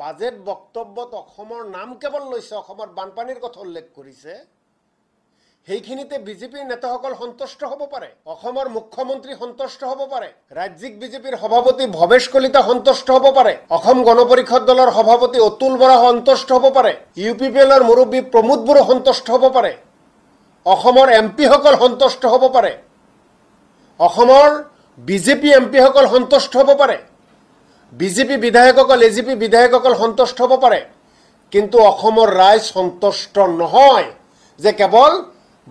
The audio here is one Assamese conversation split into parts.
বাজেট বক্তব্যত অসমৰ নাম কেৱল লৈছে, অসমৰ বানপানীৰ কথা উল্লেখ কৰিছে, সেইখিনিতে বিজেপিৰ নেতাসকল সন্তুষ্ট হ'ব পাৰে, অসমৰ মুখ্যমন্ত্ৰী সন্তুষ্ট হ'ব পাৰে, ৰাজ্যিক বিজেপিৰ সভাপতি ভৱেশ কলিতা সন্তুষ্ট হ'ব পাৰে, অসম গণ পৰিষদ দলৰ সভাপতি অতুল বৰা সন্তুষ্ট হ'ব পাৰে, UPPLৰ মুৰব্বী প্ৰমোদ বড়ো সন্তুষ্ট হ'ব পাৰে, অসমৰ MP সকল সন্তুষ্ট হ'ব পাৰে, অসমৰ বিজেপি MP সকল সন্তুষ্ট হ'ব পাৰে, বিজেপি বিধায়কসকল AGP বিধায়কসকল সন্তুষ্ট হ'ব পাৰে, কিন্তু অসমৰ ৰাইজ সন্তুষ্ট নহয় যে কেৱল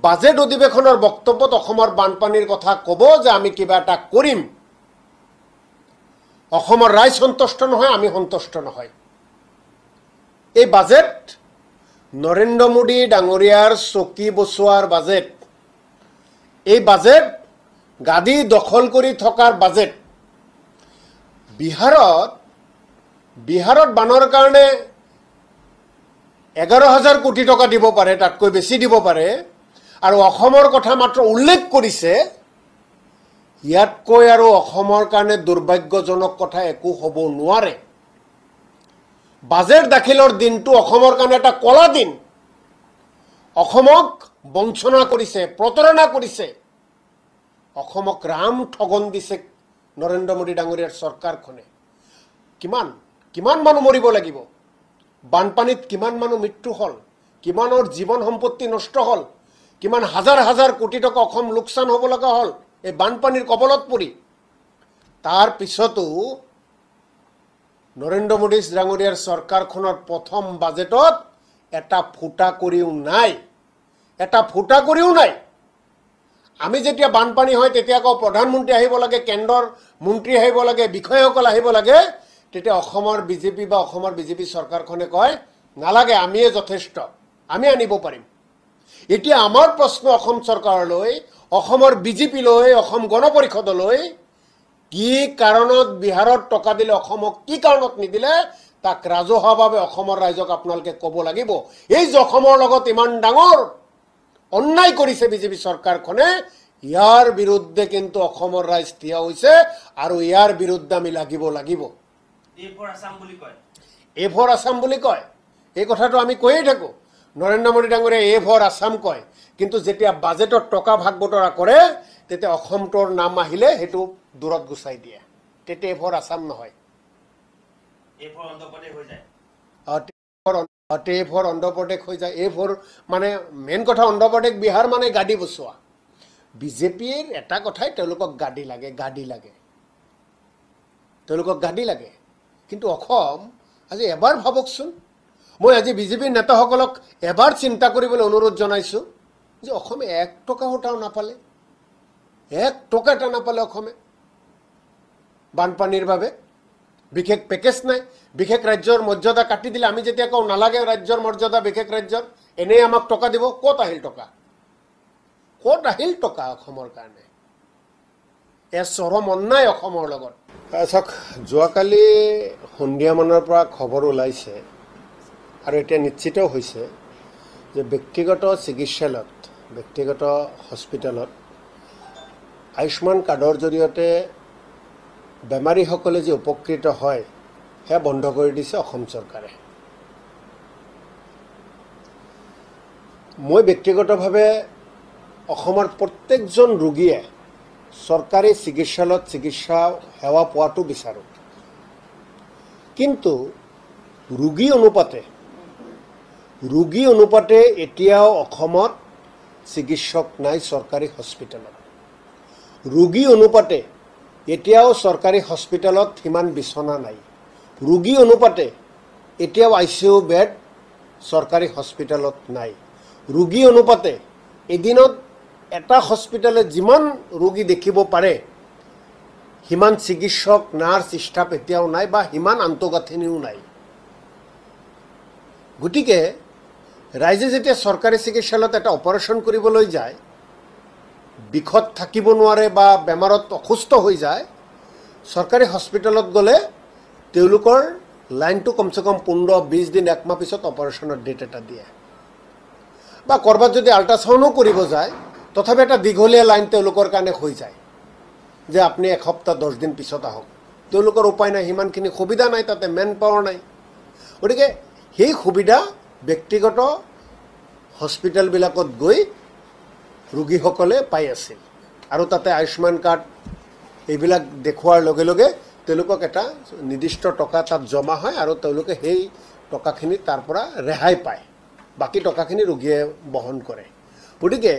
বাজেট অধিৱেশনৰ বক্তব্যত অসমৰ বানপানীৰ কথা ক'ব যে আমি কিবা এটা কৰিম। অসমৰ ৰাইজ সন্তুষ্ট নহয়, আমি সন্তুষ্ট নহয়। এই বাজেট নৰেন্দ্ৰ মোদী ডাঙৰীয়াৰ চকী বচোৱাৰ বাজেট, এই বাজেট গাদী দখল কৰি থকাৰ বাজেট। বিহাৰত বানৰ কাৰণে 11,000 কোটি টকা দিব পাৰে, তাতকৈ বেছি দিব পাৰে, আৰু অসমৰ কথা মাত্ৰ উল্লেখ কৰিছে। ইয়াতকৈ আৰু অসমৰ কাৰণে দুৰ্ভাগ্যজনক কথা একো হ'ব নোৱাৰে। বাজেট দাখিলৰ দিনটো অসমৰ কাৰণে এটা কলা দিন। অসমক বঞ্চনা কৰিছে, প্ৰতাৰণা কৰিছে, অসমক ৰাম ঠগন দিছে নৰেন্দ্ৰ মোদী ডাঙৰীয়াৰ চৰকাৰখনে। কিমান মানুহ মৰিব লাগিব, বানপানীত কিমান মানুহ মৃত্যু হ'ল, কিমানৰ জীৱন সম্পত্তি নষ্ট হ'ল, কিমান হাজাৰ হাজাৰ কোটি টকা অসম লোকচান হ'ব লগা হ'ল এই বানপানীৰ কবলত পৰি। তাৰ পিছতো নৰেন্দ্ৰ মোদী ডাঙৰীয়াৰ চৰকাৰখনৰ প্ৰথম বাজেটত এটা ফুটা কৰিও নাই, এটা ফুটা কৰিও নাই। আমি যেতিয়া বানপানী হয় তেতিয়া আকৌ প্ৰধানমন্ত্ৰী আহিব লাগে, কেন্দ্ৰৰ মন্ত্ৰী আহিব লাগে, বিষয়াসকল আহিব লাগে, তেতিয়া অসমৰ বিজেপি বা অসমৰ বিজেপি চৰকাৰখনে কয় নালাগে, আমিয়ে যথেষ্ট, আমি আনিব পাৰিম। এতিয়া আমাৰ প্ৰশ্ন অসম চৰকাৰলৈ, অসমৰ বিজেপিলৈ, অসম গণ পৰিষদলৈ, কি কাৰণত বিহাৰত টকা দিলে, অসমক কি কাৰণত নিদিলে, তাক ৰাজহুৱাভাৱে অসমৰ ৰাইজক আপোনালোকে ক'ব লাগিব। এই যে অসমৰ লগত ইমান ডাঙৰ অন্যায় কৰিছে বিজেপি চৰকাৰখনে, ইয়াৰ বিৰুদ্ধে কিন্তু অসমৰ ৰাইজ থিয় হৈছে, আৰু ইয়াৰ বিৰুদ্ধে আমি লাগিব। A for আসাম বুলি কয়, এই কথাটো আমি কৈয়ে থাকোঁ। নৰেন্দ্ৰ মোদী ডাঙৰীয়াই A for আসাম কয়, কিন্তু যেতিয়া বাজেটত টকা ভাগ বতৰা কৰে তেতিয়া অসমটোৰ নাম আহিলে সেইটো দূৰত গুচাই দিয়ে, তেতিয়া A for আসাম নহয়, A for অন্ধ্ৰ প্ৰদেশ হৈ যায়। A for অন্ধ্ৰ প্ৰদেশ হৈ যায়। A for মানে মেইন কথা অন্ধ্ৰ প্ৰদেশ বিহাৰ মানে গাদী বচোৱা। বিজেপিৰ এটা কথাই, তেওঁলোকক গাদী লাগে, তেওঁলোকক গাদী লাগে। কিন্তু অসম আজি এবাৰ ভাবকচোন, মই আজি বিজেপিৰ নেতাসকলক এবাৰ চিন্তা কৰিবলৈ অনুৰোধ জনাইছোঁ যে অসমে 1 টকা এটাও নাপালে, 1 টকা এটা নাপালে অসমে বানপানীৰ বাবে। বিশেষ পেকেজ নাই, বিশেষ ৰাজ্যৰ মৰ্যাদা কাটি দিলে। আমি যেতিয়া কওঁ নালাগে ৰাজ্যৰ মৰ্যাদা, বিশেষ ৰাজ্যৰ এনেই আমাক টকা দিব, ক'ত আহিল টকা অসমৰ কাৰণে? চৰম অন্যায় অসমৰ লগত। চাওক, যোৱাকালি সন্ধিয়ামানৰ পৰা খবৰ ওলাইছে আৰু এতিয়া নিশ্চিত হৈছে যে ব্যক্তিগত চিকিৎসালয়ত, ব্যক্তিগত হস্পিটেলত আয়ুষ্মান কাৰ্ডৰ জৰিয়তে বেমাৰীসকলে যে উপকৃত হয় সেয়া বন্ধ কৰি দিছে অসম চৰকাৰে। মই ব্যক্তিগতভাৱে অসমৰ প্ৰত্যেকজন ৰোগীয়ে চৰকাৰী চিকিৎসালয়ত চিকিৎসা সেৱা পোৱাটো বিচাৰোঁ, কিন্তু ৰোগী অনুপাতে এতিয়াও অসমত চিকিৎসক নাই চৰকাৰী হস্পিটেলত। ৰোগী অনুপাতে এতিয়াও চৰকাৰী হস্পিটেলত সিমান বিচনা নাই। ৰোগী অনুপাতে এতিয়াও ICU বেড চৰকাৰী হস্পিটেলত নাই। ৰোগী অনুপাতে এদিনত এটা হস্পিটেলে যিমান ৰোগী দেখিব পাৰে সিমান চিকিৎসক, নাৰ্ছ, ষ্টাফ এতিয়াও নাই, বা সিমান আন্তঃগাঁথনিও নাই। গতিকে ৰাইজে যেতিয়া চৰকাৰী চিকিৎসালয়ত এটা অপাৰেশ্যন কৰিবলৈ যায়, বিষত থাকিব নোৱাৰে বা বেমাৰত অসুস্থ হৈ যায়, চৰকাৰী হস্পিটেলত গ'লে তেওঁলোকৰ লাইনটো কমচে কম 15-20 দিন, 1 মাহ পিছত অপাৰেশ্যনৰ ডেট এটা দিয়ে। বা ক'ৰবাত যদি আল্ট্ৰাচাউণ্ডো কৰিব যায়, তথাপি এটা দীঘলীয়া লাইন তেওঁলোকৰ কাৰণে হৈ যায় যে আপুনি 1 সপ্তাহ 10 দিন পিছত আহক। তেওঁলোকৰ উপায় নাই, সিমানখিনি সুবিধা নাই, তাতে মেন পাৱাৰ নাই। গতিকে সেই সুবিধা ব্যক্তিগত হস্পিটেলবিলাকত গৈ ৰোগীসকলে পাই আছিল আৰু তাতে আয়ুষ্মান কাৰ্ড এইবিলাক দেখুৱাৰ লগে লগে তেওঁলোকক এটা নিৰ্দিষ্ট টকা তাত জমা হয় আৰু তেওঁলোকে সেই টকাখিনি তাৰ পৰা ৰেহাই পায় বাকী টকাখিনি ৰোগীয়ে বহন কৰে গতিকে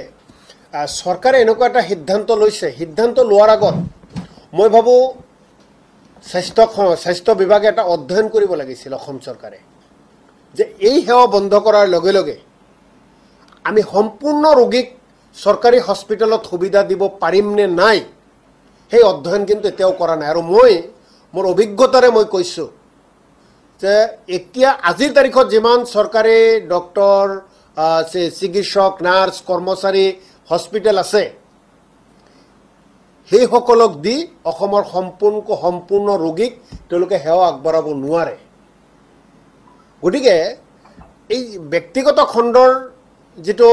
চৰকাৰে এনেকুৱা এটা সিদ্ধান্ত লৈছে সিদ্ধান্ত লোৱাৰ আগত মই ভাবোঁ স্বাস্থ্য বিভাগে এটা অধ্যয়ন কৰিব লাগিছিল অসম চৰকাৰে যে এই সেৱা বন্ধ কৰাৰ লগে লগে আমি সম্পূৰ্ণ ৰোগীক চৰকাৰী হস্পিটেলত সুবিধা দিব পাৰিম নে নাই সেই অধ্যয়ন কিন্তু এতিয়াও কৰা নাই আৰু মই মোৰ অভিজ্ঞতাৰে মই কৈছোঁ যে এতিয়া আজিৰ তাৰিখত যিমান চৰকাৰী ডক্টৰ চিকিৎসক নাৰ্ছ কৰ্মচাৰী হস্পিটেল আছে সেইসকলক দি অসমৰ সম্পূৰ্ণ ৰোগীক তেওঁলোকে সেৱা আগবঢ়াব নোৱাৰে গতিকে এই ব্যক্তিগত খণ্ডৰ যিটো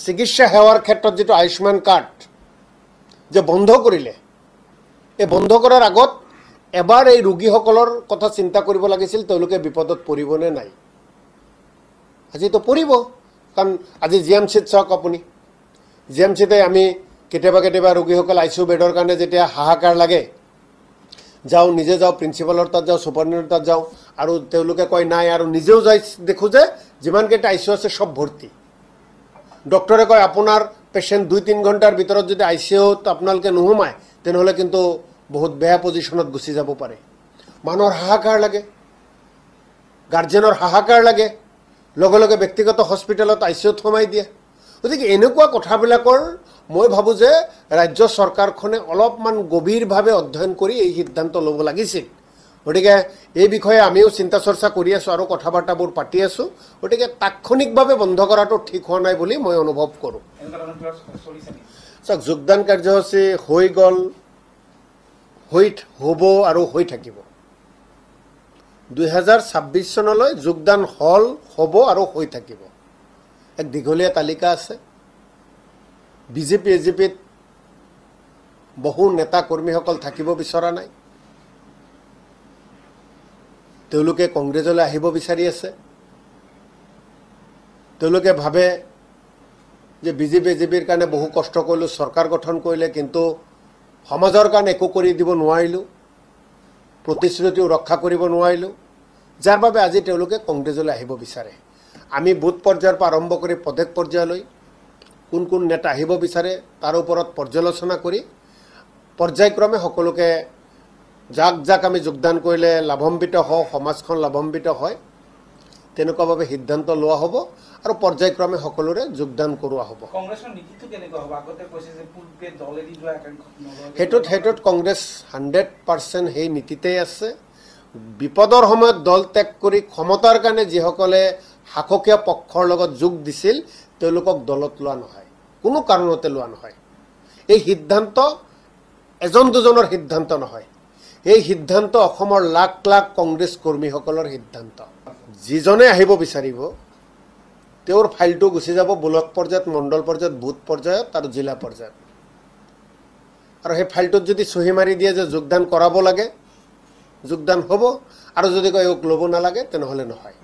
চিকিৎসা সেৱাৰ ক্ষেত্ৰত যিটো আয়ুষ্মান কাৰ্ড যে বন্ধ কৰিলে এই বন্ধ কৰাৰ আগত এবাৰ এই ৰোগীসকলৰ কথা চিন্তা কৰিব লাগিছিল তেওঁলোকে বিপদত পৰিবনে নাই আজিতো পৰিব কাৰণ আজি জিএমচিত চাওক আপুনি জিএমচিতে আমি কেতিয়াবা ৰোগীসকল আইচিইউ বেডৰ কাৰণে যেতিয়া হাহাকাৰ লাগে যাওঁ নিজে যাওঁ প্ৰিন্সিপালৰ তাত যাওঁ ছুপাৰিণ্টেণ্ডেণ্টৰ তাত যাওঁ আৰু তেওঁলোকে কয় নাই আৰু নিজেও যাই দেখোঁ যে যিমানকেইটা আইচিইউ আছে সব ভৰ্তি ডক্টৰে কয় আপোনাৰ পেচেণ্ট 2-3 ঘণ্টাৰ ভিতৰত যদি আইচিইউত আপোনালোকে নোসোমায় তেনেহ'লে কিন্তু বহুত বেয়া পজিশ্যনত গুচি যাব পাৰে মানুহৰ হাহাকাৰ লাগে গাৰ্জেনৰ হাহাকাৰ লাগে লগে লগে ব্যক্তিগত হস্পিটেলত আইচিইউত সোমাই দিয়ে গতিকে এনেকুৱা কথাবিলাকৰ মই ভাবোঁ যে ৰাজ্য চৰকাৰখনে অলপমান গভীৰভাৱে অধ্যয়ন কৰি এই সিদ্ধান্ত ল'ব লাগিছিল গতিকে এই বিষয়ে আমিও চিন্তা চৰ্চা কৰি আছোঁ আৰু কথা বাৰ্তাবোৰ পাতি আছোঁ গতিকে তাৎক্ষণিকভাৱে বন্ধ কৰাটো ঠিক হোৱা নাই বুলি মই অনুভৱ কৰোঁ চাওক যোগদান কাৰ্যসূচী হৈ গ'ল হ'ব আৰু হৈ থাকিব 2026 চনলৈ যোগদান হ'ব আৰু হৈ থাকিব এক দীঘলীয়া তালিকা আছে বিজেপি এজিপিত বহু নেতা কৰ্মীসকল থাকিব বিচৰা নাই তেওঁলোকে কংগ্ৰেছলৈ আহিব বিচাৰি আছে তেওঁলোকে ভাবে যে বিজেপি এজিপিৰ কাৰণে বহু কষ্ট কৰিলোঁ চৰকাৰ গঠন কৰিলে কিন্তু সমাজৰ কাৰণে একো কৰি দিব নোৱাৰিলোঁ প্ৰতিশ্ৰুতিও ৰক্ষা কৰিব নোৱাৰিলোঁ যাৰ বাবে আজি তেওঁলোকে কংগ্ৰেছলৈ আহিব বিচাৰে আমি বুথ পৰ্যায়ৰ পৰা আৰম্ভ কৰি প্ৰদেশ পৰ্যায়লৈ কোন নেতা আহিব বিচাৰে তাৰ ওপৰত পৰ্যালোচনা কৰি পৰ্যায়ক্ৰমে সকলোকে যাক আমি যোগদান কৰিলে লাভান্বিত হওঁ সমাজখন লাভান্বিত হয় তেনেকুৱাভাৱে সিদ্ধান্ত লোৱা হ'ব আৰু পৰ্যায়ক্ৰমে সকলোৰে যোগদান কৰোৱা হ'ব সেইটোত কংগ্ৰেছ 100% সেই নীতিতেই আছে বিপদৰ সময়ত দল ত্যাগ কৰি ক্ষমতাৰ কাৰণে যিসকলে শাসকীয় পক্ষৰ লগত যোগ দিছিল তেওঁলোকক দলত লোৱা নহয় কোনো কাৰণতে লোৱা নহয় এই সিদ্ধান্ত এজন দুজনৰ সিদ্ধান্ত নহয় এই সিদ্ধান্ত অসমৰ লাখ লাখ কংগ্ৰেছ কৰ্মীসকলৰ সিদ্ধান্ত যিজনে আহিব বিচাৰিব তেওঁৰ ফাইলটো গুচি যাব ব্লক পৰ্যায়ত মণ্ডল পৰ্যায়ত বুথ পৰ্যায়ত আৰু জিলা পৰ্যায়ত আৰু সেই ফাইলটোত যদি চহী মাৰি দিয়ে যে যোগদান কৰাব লাগে যোগদান হ'ব আৰু যদি কয় ল'ব নালাগে তেনেহ'লে নহয়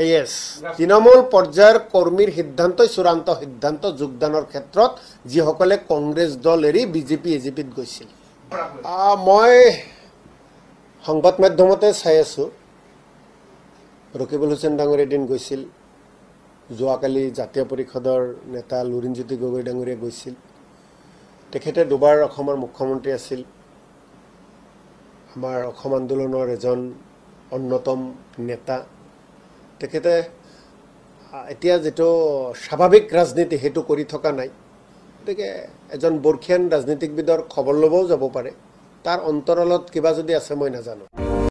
ইয়েছ তৃণমূল পৰ্যায়ৰ কৰ্মীৰ সিদ্ধান্তই চূড়ান্ত সিদ্ধান্ত যোগদানৰ ক্ষেত্ৰত যিসকলে কংগ্ৰেছ দল এৰি বিজেপি এজিপিত গৈছিল মই সংবাদ মাধ্যমতে চাই আছোঁ ৰকিবুল হুছেইন ডাঙৰীয়া এদিন গৈছিল যোৱাকালি জাতীয় পৰিষদৰ নেতা লুৰিণজ্যোতি গগৈ ডাঙৰীয়া গৈছিল তেখেতে দুবাৰ অসমৰ মুখ্যমন্ত্ৰী আছিল আমাৰ অসম আন্দোলনৰ এজন অন্যতম নেতা তেখেতে এতিয়া যিটো স্বাভাৱিক ৰাজনীতি সেইটো কৰি থকা নাই গতিকে এজন বৰ্ষীয়ান ৰাজনীতিকবিদৰ খবৰ ল'বও যাব পাৰে তাৰ অন্তৰালত কিবা যদি আছে মই নাজানো